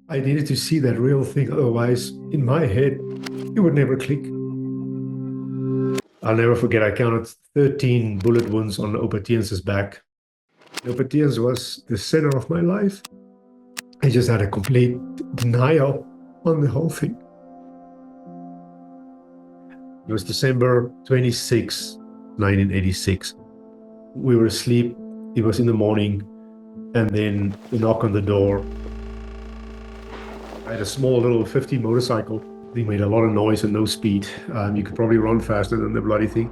I needed to see that real thing, otherwise, in my head, it would never click. I'll never forget, I counted 13 bullet wounds on Opatiens's back. Opatiens was the center of my life. I just had a complete denial on the whole thing. It was December 26, 1986. We were asleep. It was in the morning, and then a knock on the door. I had a small little 50 motorcycle. They made a lot of noise and no speed. You could probably run faster than the bloody thing.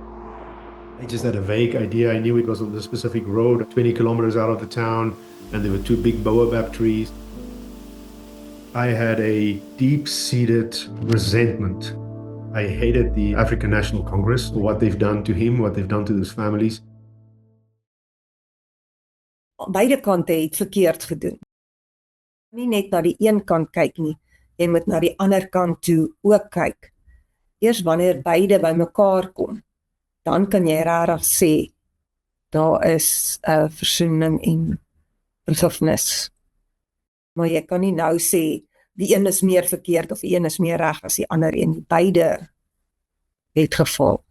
I just had a vague idea. I knew it was on the specific road, 20 kilometers out of the town, and there were two big baobab trees. I had a deep-seated resentment. I hated the African National Congress for what they've done to him, what they've done to his families. Beide kante het verkeerd gedoen. Nie net na die een kant kyk nie, jy moet na die ander kant toe ook kyk. Eers wanneer beide bymekaar kom, dan kan jy regtig sê, daar is 'n versoening en vergifnis. Maar jy kan nie nou sê, die een is meer verkeerd of die een is meer reg as die ander en beide het geval.